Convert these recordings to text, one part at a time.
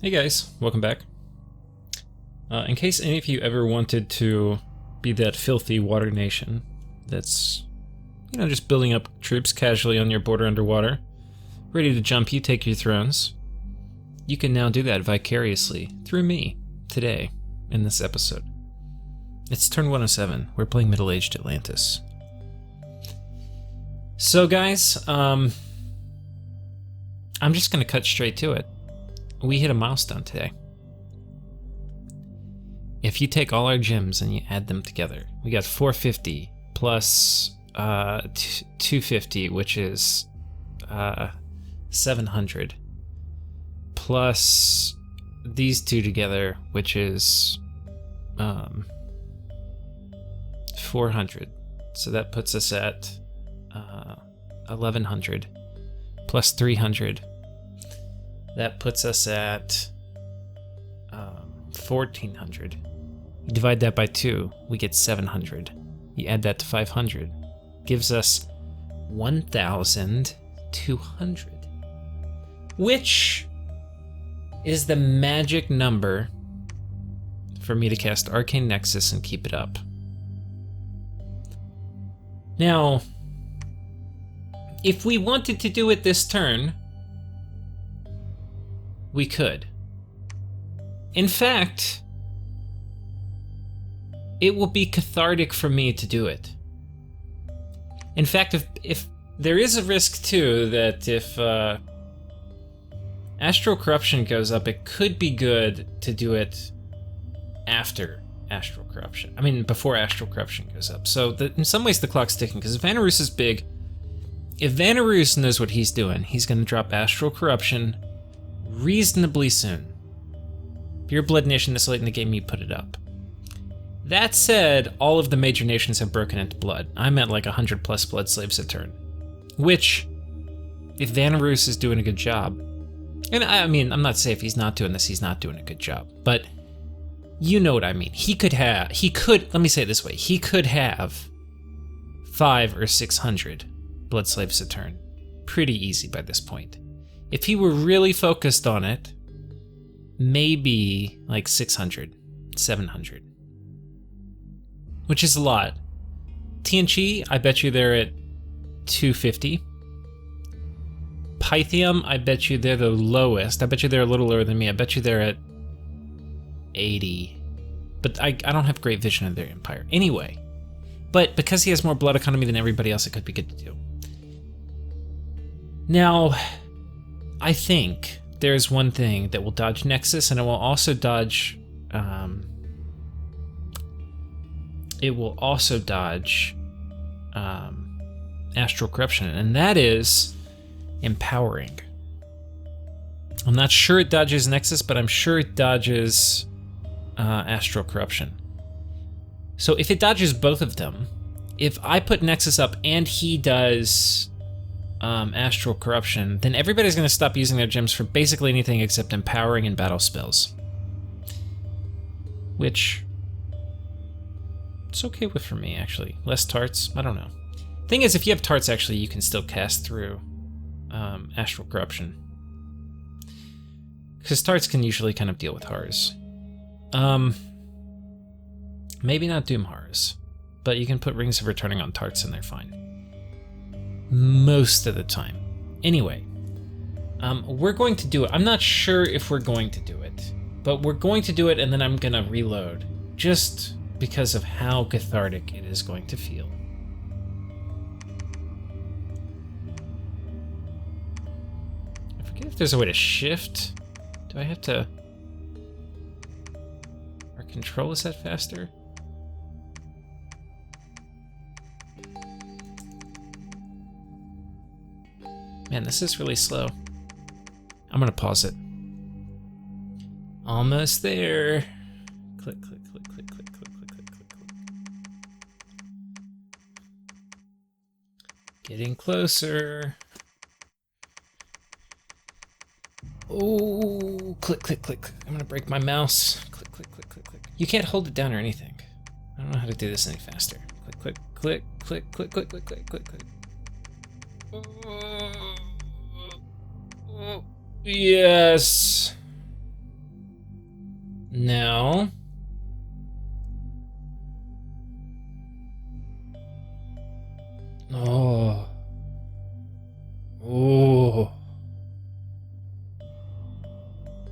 Hey guys, welcome back. In case any of you ever wanted to be that filthy water nation that's, just building up troops casually on your border underwater, ready to jump you, take your thrones, you can now do that vicariously through me today in this episode. It's turn 107. We're playing middle-aged Atlantis. So guys, I'm just gonna cut straight to it. We hit a milestone today. If you take all our gems and you add them together, we got 450 plus 250, which is 700, plus these two together, which is 400. So that puts us at 1100 plus 300. That puts us at 1400. You divide that by 2, we get 700. You add that to 500, gives us 1,200, which is the magic number for me to cast Arcane Nexus and keep it up. Now, if we wanted to do it this turn, we could. In fact, it will be cathartic for me to do it. In fact, if there is a risk too that if Astral Corruption goes up, it could be good to do it after Astral Corruption. I mean, before Astral Corruption goes up. So in some ways the clock's ticking, because if Vanarus is big, if Vanarus knows what he's doing, he's going to drop Astral Corruption reasonably soon. If you're a Blood Nation this late in the game, you put it up. That said, all of the major nations have broken into blood. I'm at like 100 plus blood slaves a turn. Which, if Vanarus is doing a good job, and I mean, I'm not saying if he's not doing this, he's not doing a good job, but you know what I mean. Let me say it this way, he could have 500 or 600 blood slaves a turn. Pretty easy by this point. If he were really focused on it, maybe like 600, 700. Which is a lot. TNG, I bet you they're at 250. Pythium, I bet you they're the lowest. I bet you they're a little lower than me. I bet you they're at 80. But I don't have great vision of their empire. Anyway, but because he has more blood economy than everybody else, it could be good to do. Now, I think there's one thing that will dodge Nexus, and it will also dodge Astral Corruption, and that is empowering. I'm not sure it dodges Nexus, but I'm sure it dodges Astral Corruption. So if it dodges both of them, if I put Nexus up and he does Astral Corruption, then everybody's going to stop using their gems for basically anything except empowering and battle spells. Which, it's okay with for me, actually. Less tarts, I don't know. Thing is, if you have tarts, actually, you can still cast through Astral Corruption. Because tarts can usually kind of deal with horrors. Maybe not Doom horrors, but you can put Rings of Returning on tarts and they're fine. Most of the time. Anyway, we're going to do it. I'm not sure if we're going to do it, but we're going to do it, and then I'm gonna reload, just because of how cathartic it is going to feel. I forget if there's a way to shift. Do I have to... Our control, is that faster? Man, this is really slow. I'm gonna pause it. Almost there. Click, click, click, click, click, click, click, click, click, click. Getting closer. Oh, click, click, click, click. I'm gonna break my mouse. Click, click, click, click, click. You can't hold it down or anything. I don't know how to do this any faster. Click, click, click, click, click, click, click, click, click. Yes. Now... Oh. Oh.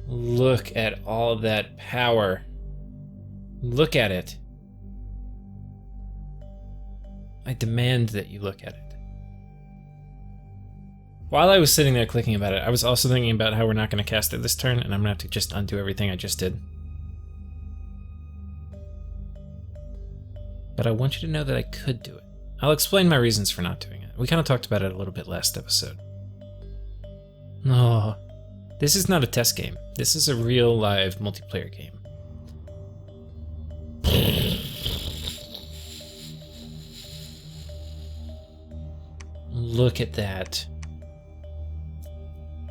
Look at all of that power. Look at it. I demand that you look at it. While I was sitting there clicking about it, I was also thinking about how we're not going to cast it this turn, and I'm going to have to just undo everything I just did. But I want you to know that I could do it. I'll explain my reasons for not doing it. We kind of talked about it a little bit last episode. No, this is not a test game. This is a real live multiplayer game. Look at that.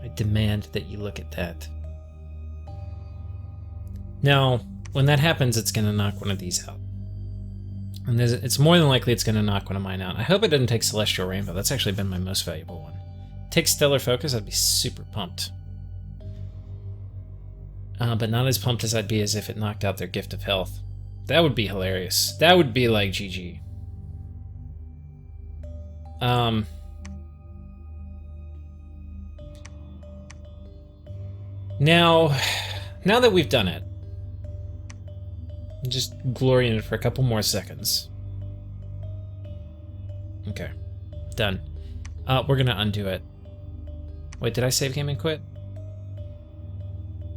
I demand that you look at that. Now, when that happens, it's going to knock one of these out. And it's more than likely it's going to knock one of mine out. I hope it doesn't take Celestial Rainbow. That's actually been my most valuable one. Take Stellar Focus, I'd be super pumped. But not as pumped as I'd be as if it knocked out their Gift of Health. That would be hilarious. That would be like GG. Now that we've done it, just glory in it for a couple more seconds. Okay, done. We're gonna undo it. Wait, did I save game and quit?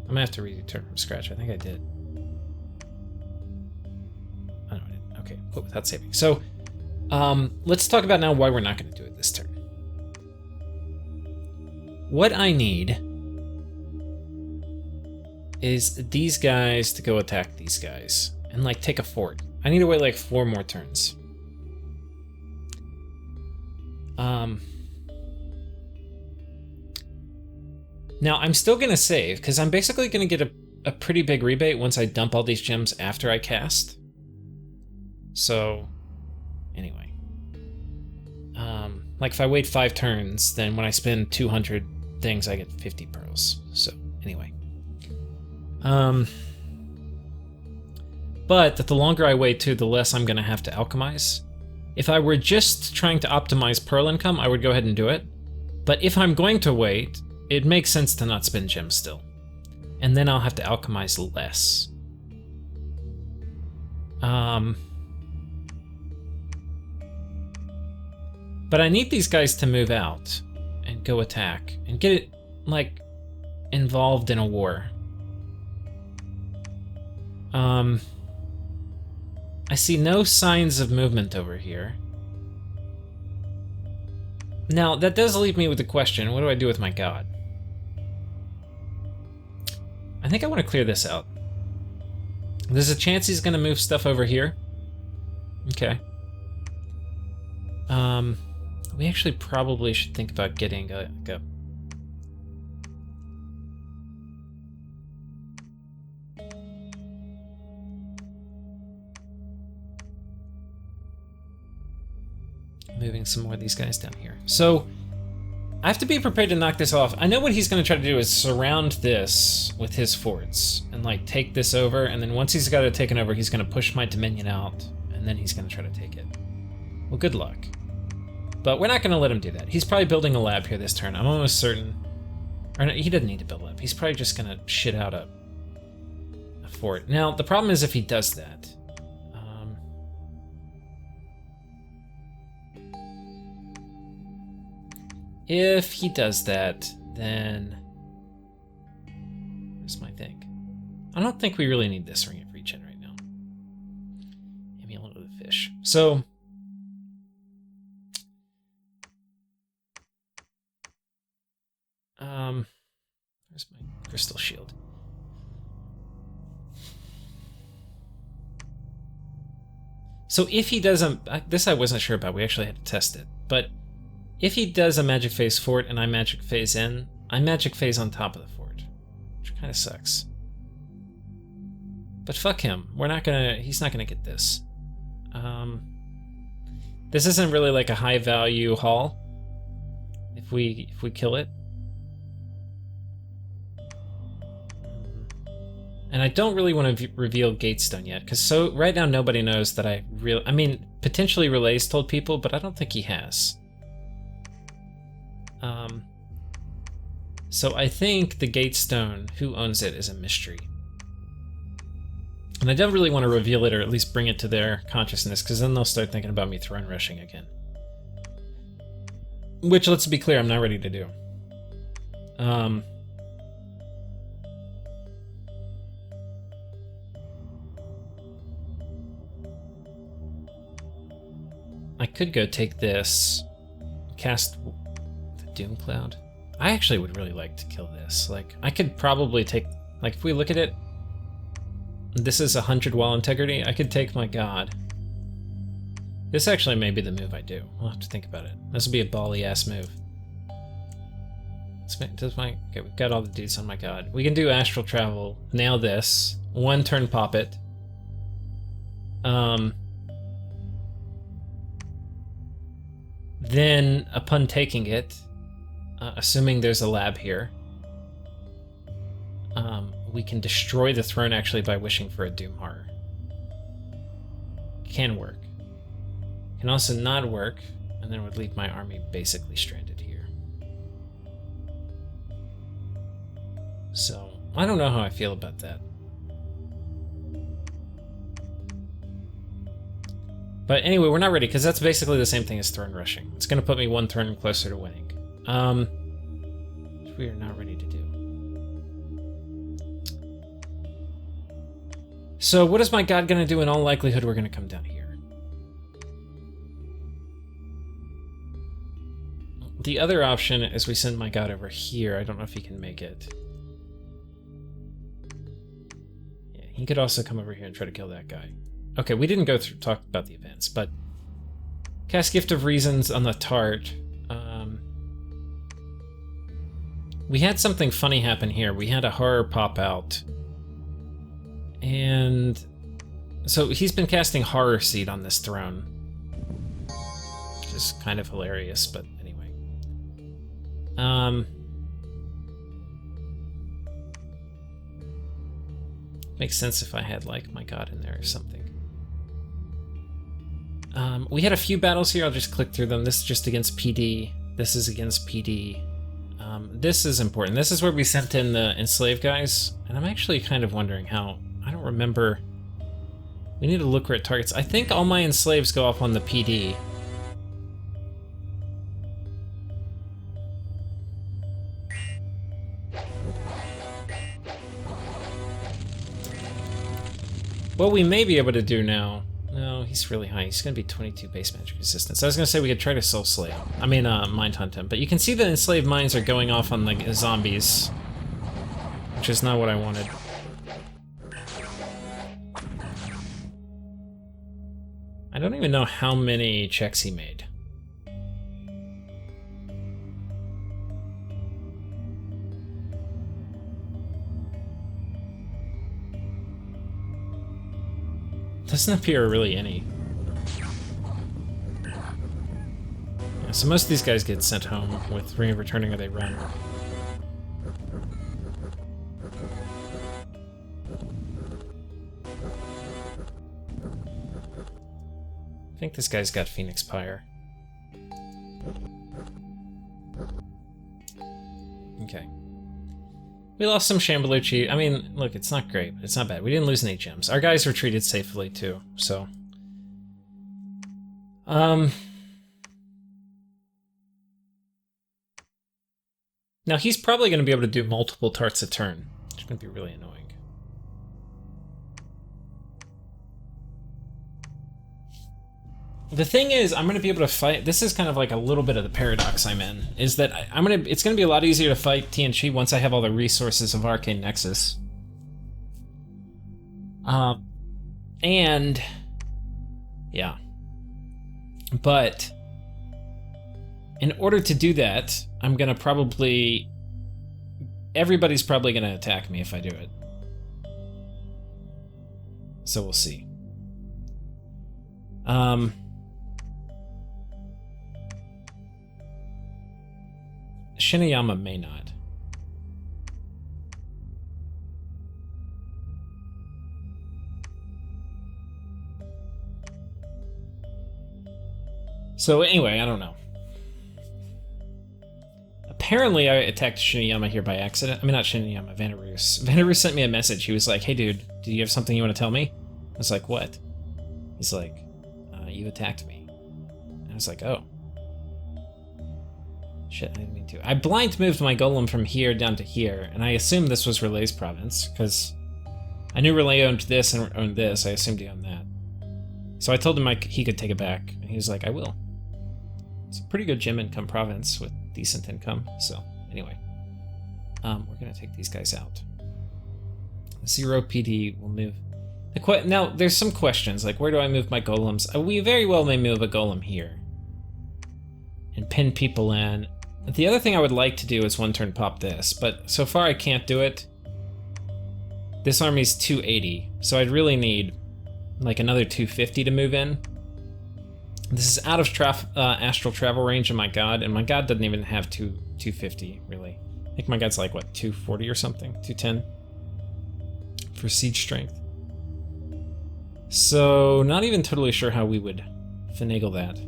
I'm gonna have to return from scratch. I think I did. Oh, no, I didn't. Okay, quit without saving. So, let's talk about now why we're not gonna do it this turn. What I need is these guys to go attack these guys and like take a fort. I need to wait like 4 more turns. Now I'm still gonna save because I'm basically gonna get a pretty big rebate once I dump all these gems after I cast. So anyway, like if I wait 5 turns, then when I spend 200 things, I get 50 pearls. So anyway. But that the longer I wait too, the less I'm gonna have to alchemize. If I were just trying to optimize pearl income, I would go ahead and do it. But if I'm going to wait, it makes sense to not spend gems still. And then I'll have to alchemize less. But I need these guys to move out and go attack and get it, like, involved in a war. I see no signs of movement over here. Now, that does leave me with the question, what do I do with my god? I think I want to clear this out. There's a chance he's going to move stuff over here. Okay. We actually probably should think about getting a moving some more of these guys down here. So I have to be prepared to knock this off. I know what he's going to try to do is surround this with his forts and like take this over, and then once he's got it taken over, he's going to push my Dominion out, and then he's going to try to take it. Well, good luck. But we're not going to let him do that. He's probably building a lab here this turn. I'm almost certain. Or no, he doesn't need to build a lab. He's probably just going to shit out a fort. Now, the problem is if he does that. If he does that, then... Where's my thing? I don't think we really need this ring of regen right now. Amulet of the Fish. So... where's my crystal shield? So if he doesn't... This I wasn't sure about, we actually had to test it, but... If he does a magic phase fort and I magic phase in, I magic phase on top of the fort, which kind of sucks. But fuck him. He's not gonna get this. This isn't really like a high value haul. If we kill it. And I don't really want to reveal Gatestone yet, because so right now nobody knows that I mean, potentially Rlyeh's told people, but I don't think he has. So I think the Gatestone, who owns it, is a mystery. And I don't really want to reveal it, or at least bring it to their consciousness, because then they'll start thinking about me throne rushing again. Which, let's be clear, I'm not ready to do. I could go take this, cast the Doom Cloud. I actually would really like to kill this. Like, I could probably take, like, if we look at it, this is 100 wall integrity. I could take my god. This actually may be the move I do. I'll have to think about it. This would be a bally-ass move. Okay, we've got all the dudes on my god. We can do astral travel, nail this, one turn pop it. Then, upon taking it, assuming there's a lab here, we can destroy the throne actually by wishing for a Doom Horror. Can work. Can also not work, and then would leave my army basically stranded here. So, I don't know how I feel about that. But anyway, we're not ready, because that's basically the same thing as throne rushing. It's going to put me one turn closer to winning. Which we are not ready to do. So what is my god going to do? In all likelihood, we're going to come down here. The other option is we send my god over here. I don't know if he can make it. Yeah, he could also come over here and try to kill that guy. Okay, we didn't go through talk about the events, but cast Gift of Reasons on the Tart. We had something funny happen here. We had a horror pop out. And so he's been casting Horror Seed on this throne, which is kind of hilarious, but anyway. Makes sense if I had, like, my god in there or something. We had a few battles here. I'll just click through them. This is just against PD. This is against PD. This is important. This is where we sent in the enslaved guys. And I'm actually kind of wondering how... I don't remember. We need to look where it targets. I think all my enslaves go off on the PD. What we may be able to do now... No, he's really high. He's going to be 22 base magic resistance. I was going to say we could try to soul slay him. I mean, mind hunt him. But you can see the enslaved mines are going off on the zombies, which is not what I wanted. I don't even know how many checks he made. Doesn't appear really any. Yeah, so most of these guys get sent home with returning or they run. I think this guy's got Phoenix Pyre. Okay. We lost some Shambaluchi. I mean, look, it's not great, but it's not bad. We didn't lose any gems. Our guys retreated safely, too, so... Now, he's probably going to be able to do multiple tarts a turn, which is going to be really annoying. The thing is, I'm going to be able to fight... This is kind of like a little bit of the paradox I'm in, is that it's going to be a lot easier to fight TNG once I have all the resources of Arcane Nexus. And... yeah. But... in order to do that, I'm going to probably... everybody's probably going to attack me if I do it. So we'll see. Shinayama may not. So anyway, I don't know. Apparently I attacked Shiniyama here by accident. I mean, not Shiniyama, Vanarus. Vanarus sent me a message. He was like, hey dude, do you have something you want to tell me? I was like, what? He's like, you attacked me. And I was like, oh. Shit, I didn't mean to. I blind moved my golem from here down to here, and I assumed this was Rlyeh's province, because I knew Rlyeh owned this and owned this. I assumed he owned that. So I told him he could take it back, and he was like, I will. It's a pretty good gem income province with decent income, so anyway. We're gonna take these guys out. 0 PD will move. Now, there's some questions, like where do I move my golems? We very well may move a golem here. And pin people in. The other thing I would like to do is one turn pop this, but so far I can't do it. This army's 280, so I'd really need like another 250 to move in. This is out of astral travel range of my god, and my god doesn't even have 250, really. I think my god's like, what, 240 or something? 210? For siege strength. So, not even totally sure how we would finagle that.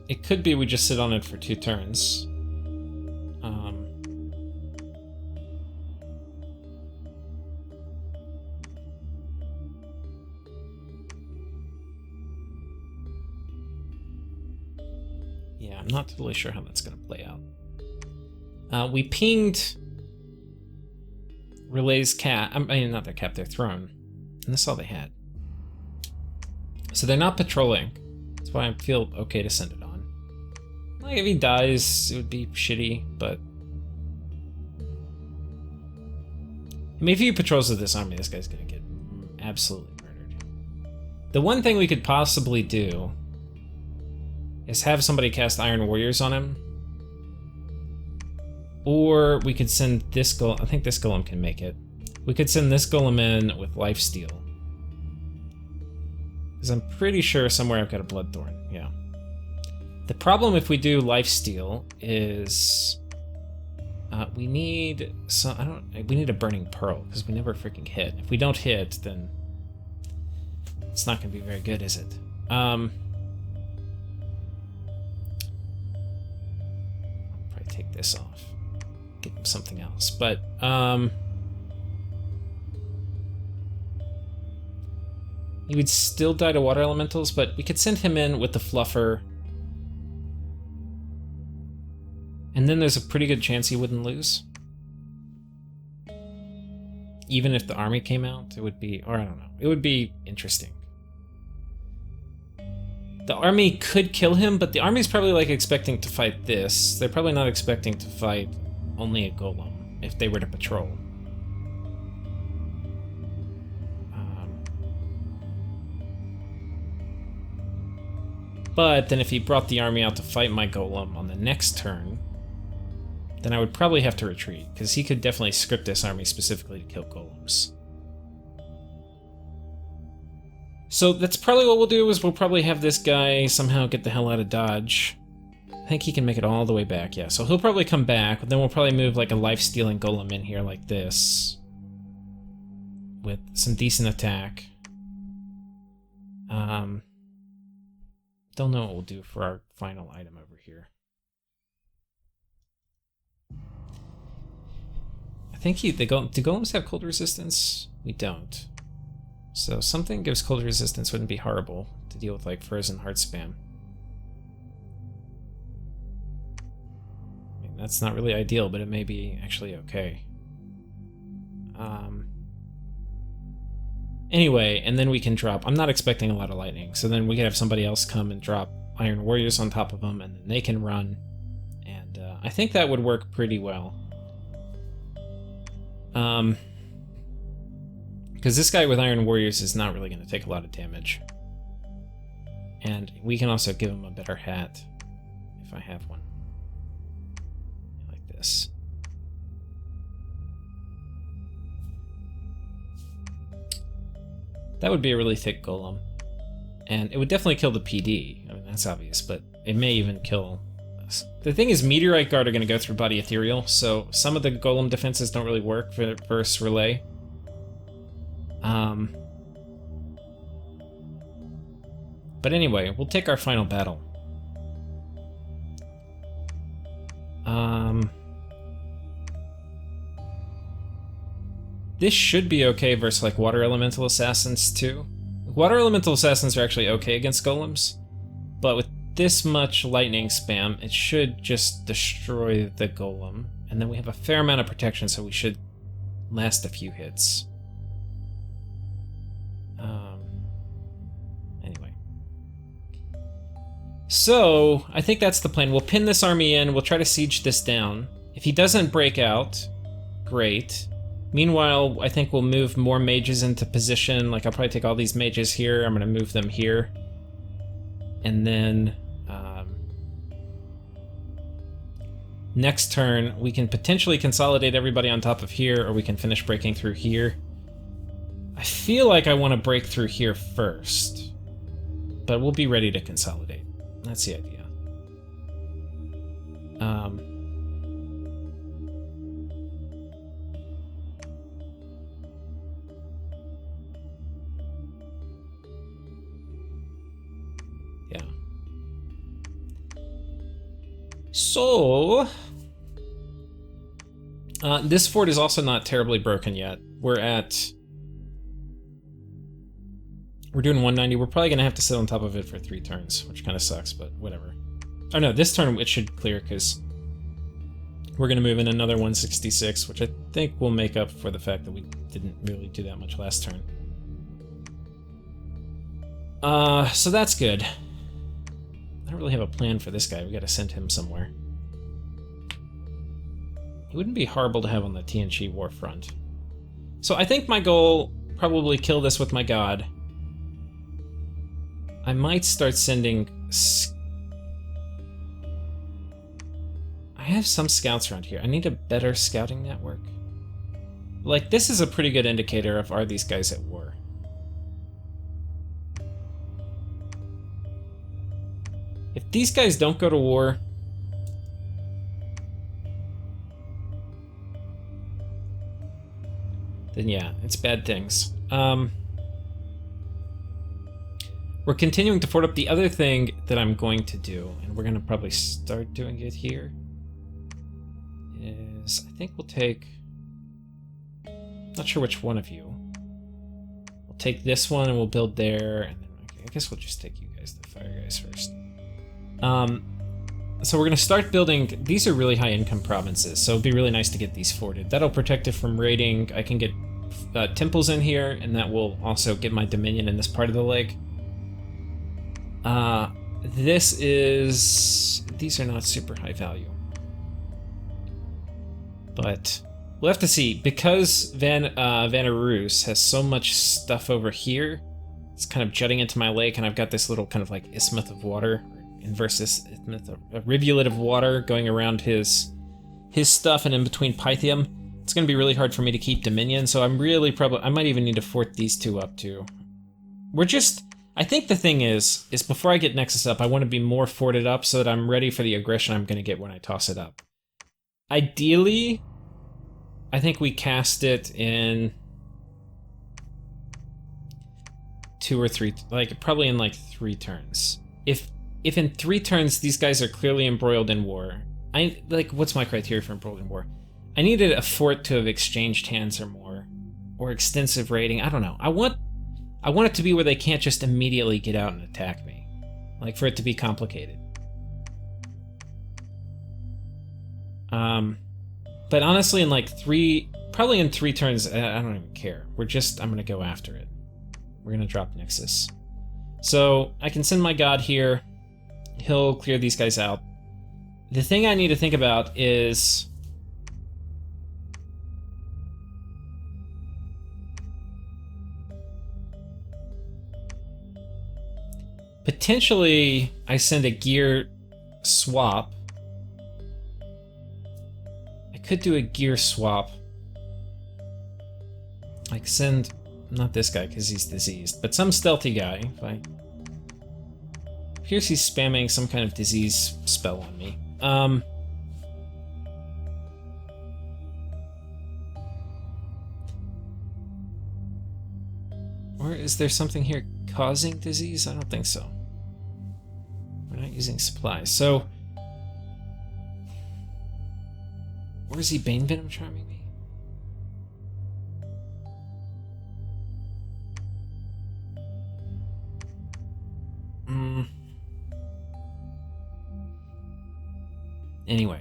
It could be we just sit on it for 2 turns. Yeah, I'm not totally sure how that's going to play out. We pinged Rlyeh's cap. I mean, not their cap, their throne. And that's all they had. So they're not patrolling. That's why I feel okay to send it on. Like, if he dies, it would be shitty, but... I mean, if he patrols with this army, this guy's gonna get absolutely murdered. The one thing we could possibly do is have somebody cast Iron Warriors on him. Or we could send this golem. I think this golem can make it. We could send this golem in with lifesteal. Because I'm pretty sure somewhere I've got a Bloodthorn, yeah. The problem if we do lifesteal is... we need some... we need a Burning Pearl, because we never freaking hit. If we don't hit, then... it's not going to be very good, is it? I'll probably take this off. Give him something else, but he would still die to water elementals, but we could send him in with the fluffer, and then there's a pretty good chance he wouldn't lose. Even if the army came out, it would be, or I don't know, it would be interesting. The army could kill him, but the army's probably like expecting to fight this. They're probably not expecting to fight only a golem if they were to patrol. But then if he brought the army out to fight my golem on the next turn, then I would probably have to retreat, because he could definitely script this army specifically to kill golems. So that's probably what we'll do, is we'll probably have this guy somehow get the hell out of Dodge. I think he can make it all the way back, yeah. So he'll probably come back, but then we'll probably move like a life-stealing golem in here like this. With some decent attack. Don't know what we'll do for our final item over here. I think do golems have cold resistance? We don't. So something gives cold resistance wouldn't be horrible to deal with, like frozen heart spam. I mean, that's not really ideal, but it may be actually okay. Anyway, and then we can drop... I'm not expecting a lot of lightning, so then we can have somebody else come and drop Iron Warriors on top of them, and then they can run. And I think that would work pretty well. Because this guy with Iron Warriors is not really going to take a lot of damage. And we can also give him a better hat, if I have one. Like this. That would be a really thick golem. And it would definitely kill the PD. I mean, that's obvious, but it may even kill us. The thing is, Meteorite Guard are going to go through Body Ethereal, so some of the golem defenses don't really work versus Rlyeh. But anyway, we'll take our final battle. This should be okay versus like water elemental assassins too. Water elemental assassins are actually okay against golems, but with this much lightning spam, it should just destroy the golem. And then we have a fair amount of protection, so we should last a few hits. Anyway. So, I think that's the plan. We'll pin this army in, we'll try to siege this down. If he doesn't break out, great. Meanwhile, I think we'll move more mages into position. Like, I'll probably take all these mages here, I'm gonna move them here. And then, next turn, we can potentially consolidate everybody on top of here, or we can finish breaking through here. I feel like I want to break through here first, but we'll be ready to consolidate. That's the idea. Yeah. So, this fort is also not terribly broken yet. We're doing 190. We're probably gonna have to sit on top of it for 3 turns, which kind of sucks, but whatever. Oh no, this turn it should clear because we're gonna move in another 166, which I think will make up for the fact that we didn't really do that much last turn. So that's good. I don't really have a plan for this guy. We gotta send him somewhere. He wouldn't be horrible to have on the TNG war front. So I think my goal, probably kill this with my god. I might start sending... I have some scouts around here. I need a better scouting network. Like, this is a pretty good indicator of are these guys at war. If these guys don't go to war... then yeah, it's bad things. We're continuing to fort up. The other thing that I'm going to do, and we're going to probably start doing it here, is I think we'll take... not sure which one of you. We'll take this one and we'll build there, and then I guess we'll just take you guys, the fire guys, first. So we're going to start building... these are really high income provinces, so it'd be really nice to get these forted. That'll protect it from raiding. I can get temples in here, and that will also get my dominion in this part of the lake. This is... these are not super high value. But we'll have to see. Because Vanarus has so much stuff over here, it's kind of jutting into my lake, and I've got this little kind of like isthmus of water, inverse isthmus, a rivulet of water going around his stuff and in between Pythium. It's going to be really hard for me to keep Dominion, so I'm really I might even need to fort these two up too. We're just... I think the thing is before I get Nexus up, I want to be more forted up so that I'm ready for the aggression I'm going to get when I toss it up. Ideally, I think we cast it in 2 or 3, like probably in like 3 turns. If in 3 turns these guys are clearly embroiled in war, what's my criteria for embroiled in war? I needed a fort to have exchanged hands or more, or extensive raiding. I don't know. I want it to be where they can't just immediately get out and attack me. Like, for it to be complicated. But honestly, in like 3... probably in 3 turns, I don't even care. I'm gonna go after it. We're gonna drop Nexus. So, I can send my god here. He'll clear these guys out. The thing I need to think about is... potentially, I send a gear swap. I could do a gear swap. Like send, not this guy because he's diseased, but some stealthy guy. Here's he's spamming some kind of disease spell on me. Or is there something here causing disease? I don't think so. using supplies. So, where's he Bane Venom charming me? Anyway.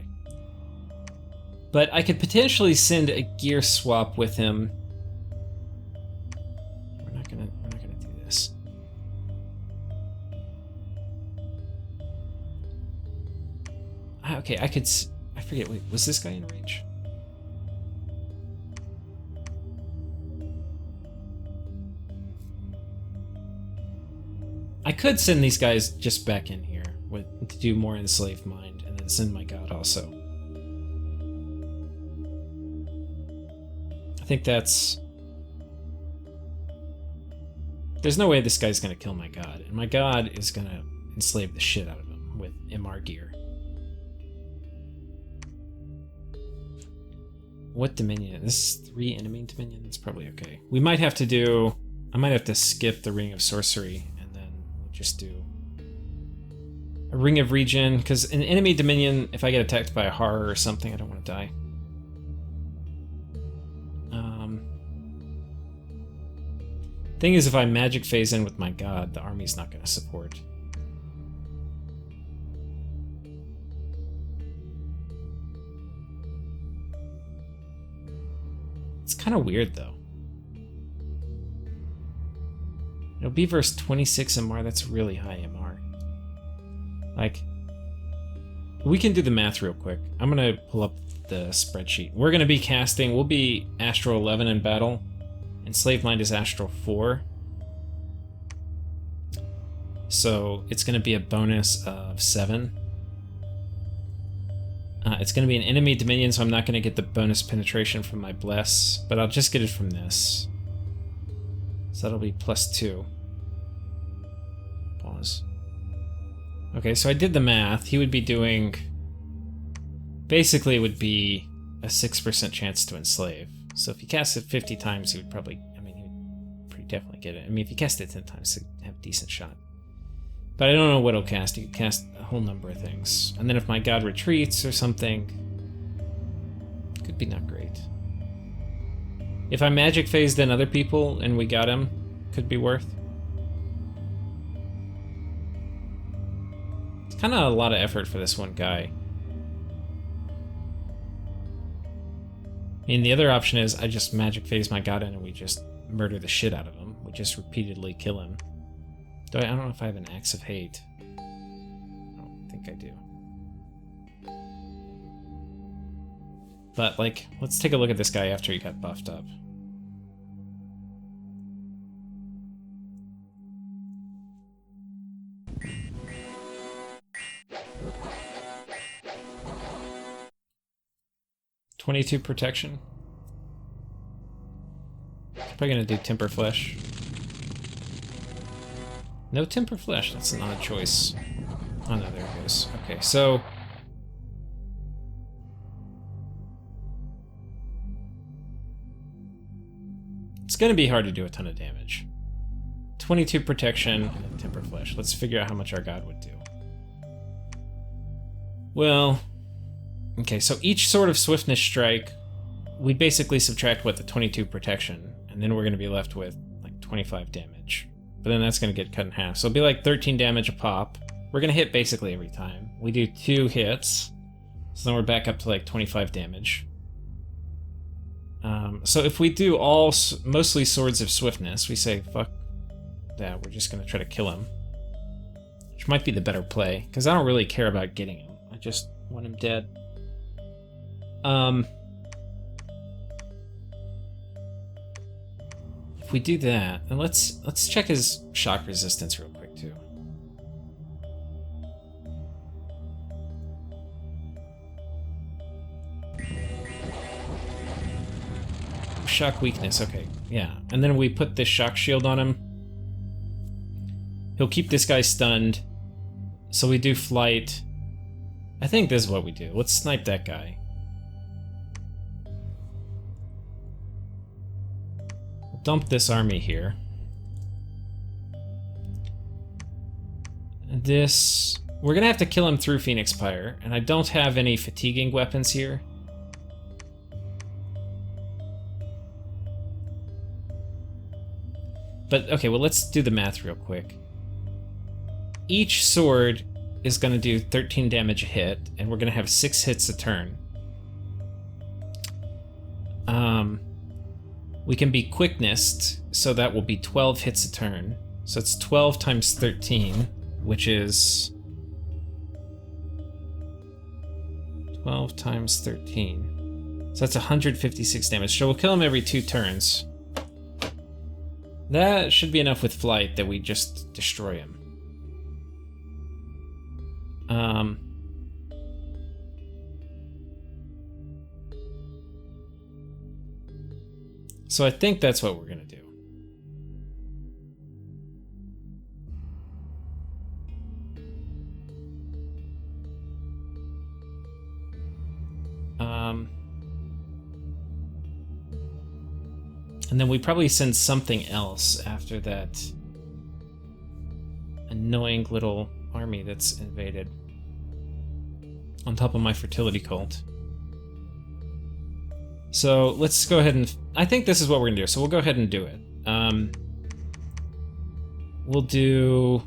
But I could potentially send a gear swap with him. We're not gonna do this. Okay, I forget, wait, was this guy in range? I could send these guys just back in here to do more Enslaved Mind, and then send my god also. I think that's... There's no way this guy's gonna kill my god, and my god is gonna enslave the shit out of him with MR gear. What Dominion? This is 3 enemy Dominion? That's probably okay. We might have to do... I might have to skip the Ring of Sorcery, and then we'll just do a Ring of Regen, because an enemy Dominion, if I get attacked by a horror or something, I don't want to die. Thing is, if I magic phase in with my god, the army's not going to support. It's kind of weird, though. It'll be verse 26 MR, that's really high MR. Like, we can do the math real quick. I'm going to pull up the spreadsheet. We're going to be casting, we'll be Astral 11 in battle. Enslaved Mind is Astral 4. So it's going to be a bonus of 7. It's going to be an enemy Dominion, so I'm not going to get the bonus penetration from my Bless, but I'll just get it from this. So that'll be +2. Pause. Okay, so I did the math. He would be doing... Basically, it would be a 6% chance to enslave. So if he cast it 50 times, he would probably... I mean, he would pretty definitely get it. I mean, if he cast it 10 times, he'd have a decent shot. But I don't know what he'll cast. He could cast a whole number of things. And then if my god retreats or something... Could be not great. If I magic phased in other people and we got him, could be worth. It's kind of a lot of effort for this one guy. I mean, the other option is I just magic phase my god in and we just murder the shit out of him. We just repeatedly kill him. I don't know if I have an Axe of Hate. I don't think I do. But, like, let's take a look at this guy after he got buffed up. "22 protection." Probably gonna do Temper Flesh. No Temper Flesh, that's an odd choice. Oh no, there it goes. Okay, so... It's gonna be hard to do a ton of damage. 22 protection and then Temper Flesh. Let's figure out how much our god would do. Well... Okay, so each sort of Swiftness strike, we basically subtract, what, the 22 protection, and then we're gonna be left with, like, 25 damage. But then that's going to get cut in half. So it'll be like 13 damage a pop. We're going to hit basically every time. We do 2 hits. So then we're back up to like 25 damage. So if we do all mostly Swords of Swiftness, we say, fuck that, we're just going to try to kill him. Which might be the better play, because I don't really care about getting him. I just want him dead. If we do that, then let's check his shock resistance real quick too. Shock weakness, okay, yeah. And then we put this shock shield on him. He'll keep this guy stunned. So we do flight. I think this is what we do. Let's snipe that guy. Dump this army here. This We're gonna have to kill him through Phoenix Pyre, and I don't have any fatiguing weapons here. But, okay, well, let's do the math real quick. Each sword is gonna do 13 damage a hit, and we're gonna have 6 hits a turn. We can be quicknessed, so that will be 12 hits a turn. So it's 12 times 13, which is 12 times 13. So that's 156 damage. So we'll kill him every 2 turns. That should be enough with flight that we just destroy him. So I think that's what we're gonna do. And then we probably send something else after that annoying little army that's invaded. On top of my fertility cult. So let's go ahead and... I think this is what we're gonna do, so we'll go ahead and do it. We'll do...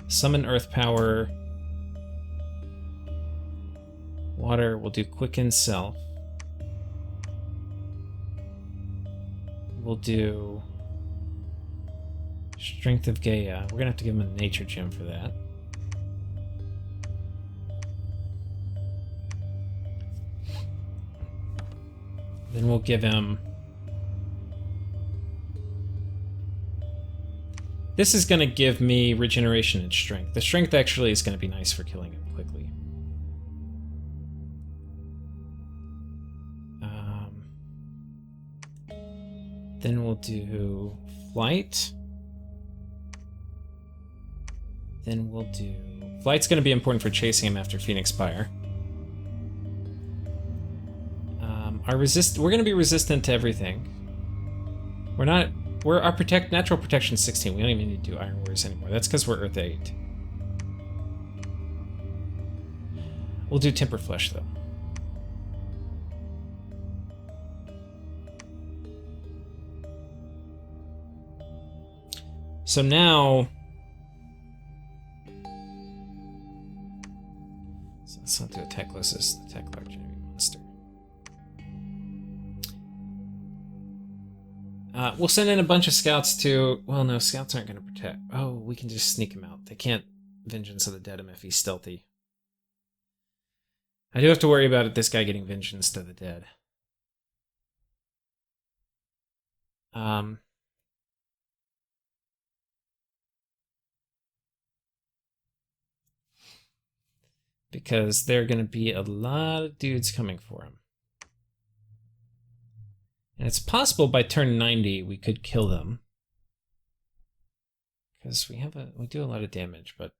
Summon Earth Power. Water, we'll do Quicken Self. We'll do... Strength of Gaia. We're gonna have to give him a nature gem for that. Then we'll give him... This is going to give me regeneration and strength. The strength actually is going to be nice for killing him quickly. Then we'll do flight. Then we'll do... Flight's going to be important for chasing him after Phoenix Pyre. We're going to be resistant to everything. Our natural protection 16. We don't even need to do Iron Warriors anymore. That's because we're Earth 8. We'll do Temper Flesh though. So now, let's not do attack closest, attack large enemy monster. We'll send in a bunch of scouts to... Well, no, scouts aren't going to protect. Oh, we can just sneak him out. They can't Vengeance of the Dead him if he's stealthy. I do have to worry about this guy getting Vengeance to the Dead. Because there are going to be a lot of dudes coming for him. And it's possible by turn 90 we could kill them. Because we do a lot of damage, but...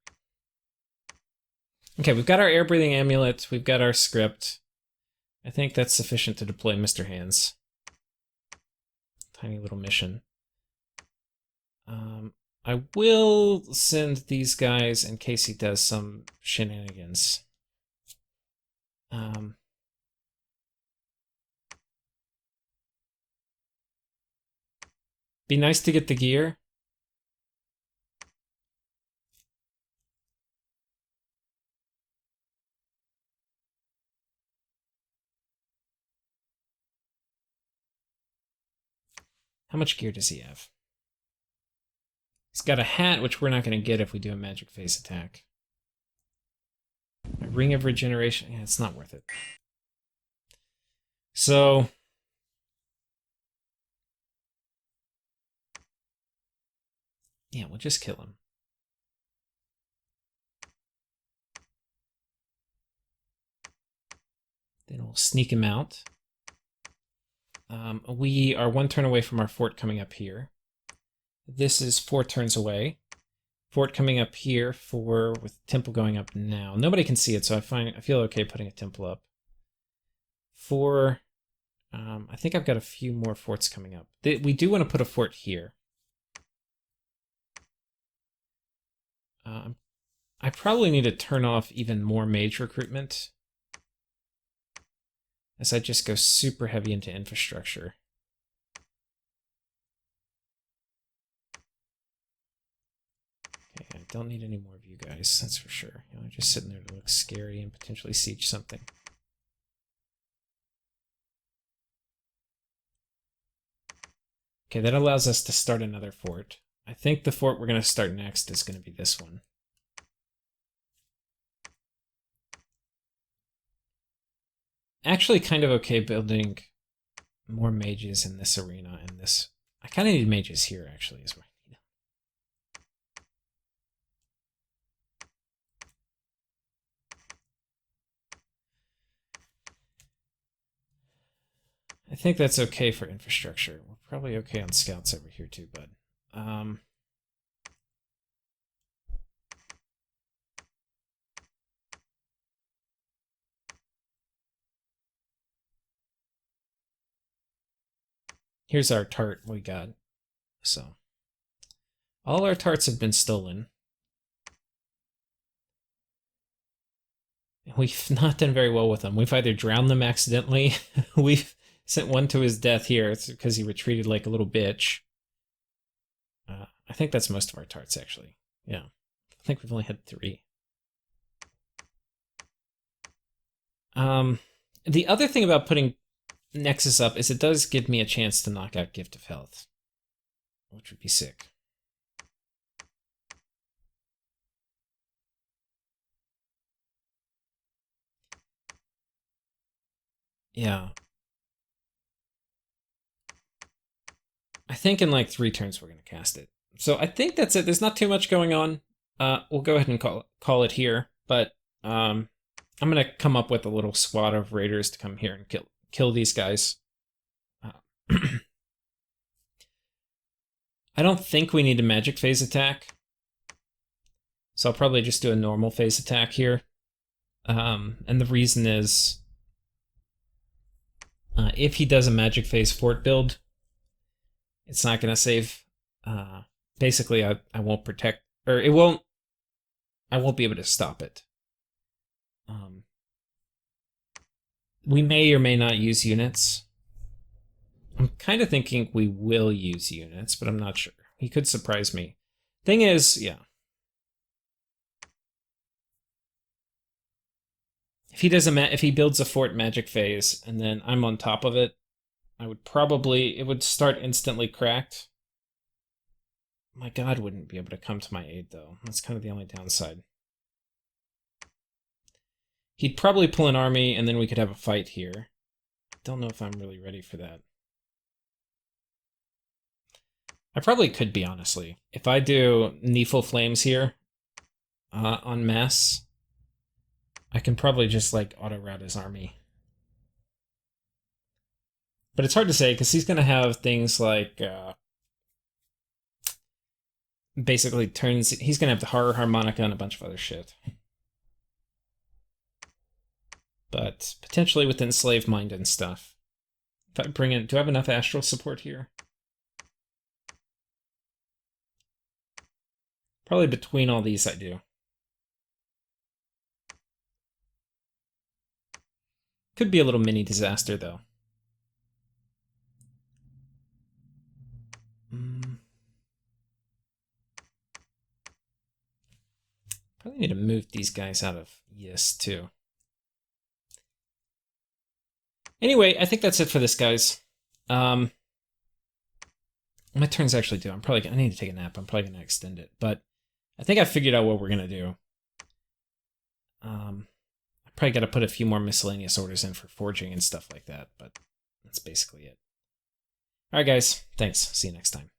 Okay, we've got our air-breathing amulet, we've got our script. I think that's sufficient to deploy Mr. Hands. Tiny little mission. I will send these guys in case he does some shenanigans. Be nice to get the gear. How much gear does he have? He's got a hat, which we're not going to get if we do a magic phase attack. A ring of regeneration. Yeah, it's not worth it. So... yeah, we'll just kill him. Then we'll sneak him out. We are 1 turn away from our fort coming up here. This is 4 turns away. Fort coming up here with temple going up now. Nobody can see it, so I feel okay putting a temple up. I think I've got a few more forts coming up. We do want to put a fort here. I'm I probably need to turn off even more mage recruitment, as I just go super heavy into infrastructure. Okay, I don't need any more of you guys, that's for sure. You know, just sitting there to look scary and potentially siege something. Okay, that allows us to start another fort. I think the fort we're going to start next is going to be this one. Actually kind of okay building more mages in this arena and this. I kind of need mages here, actually, is where I need them. I think that's okay for infrastructure. We're probably okay on scouts over here too, bud. Here's our tart we got. So, all our tarts have been stolen. We've not done very well with them. We've either drowned them accidentally, we've sent one to his death here because he retreated like a little bitch. I think that's most of our tarts, actually. Yeah. I think we've only had 3. The other thing about putting Nexus up is it does give me a chance to knock out Gift of Health, which would be sick. Yeah. I think in like 3 turns we're going to cast it. So I think that's it. There's not too much going on. We'll go ahead and call it here. But I'm going to come up with a little squad of raiders to come here and kill these guys. I don't think we need a magic phase attack. So I'll probably just do a normal phase attack here. And the reason is if he does a magic phase fort build, it's not going to save. Basically, I won't protect, or it won't. I won't be able to stop it. We may or may not use units. I'm kind of thinking we will use units, but I'm not sure. He could surprise me. Thing is, yeah. If he builds a fort magic phase and then I'm on top of it, it would start instantly cracked. My god wouldn't be able to come to my aid, though. That's kind of the only downside. He'd probably pull an army, and then we could have a fight here. Don't know if I'm really ready for that. I probably could be, honestly. If I do Neeful Flames here, en masse, I can probably just, like, auto-route his army. But it's hard to say, because he's going to have things like, basically turns... He's going to have the Horror Harmonica and a bunch of other shit. But potentially with Enslaved Mind and stuff. If I bring in... Do I have enough Astral support here? Probably between all these I do. Could be a little mini disaster, though. Probably need to move these guys out of Yes, too. Anyway, I think that's it for this, guys. My turn's actually due. I need to take a nap. I'm probably going to extend it. But I think I figured out what we're going to do. I probably got to put a few more miscellaneous orders in for forging and stuff like that. But that's basically it. All right, guys. Thanks. See you next time.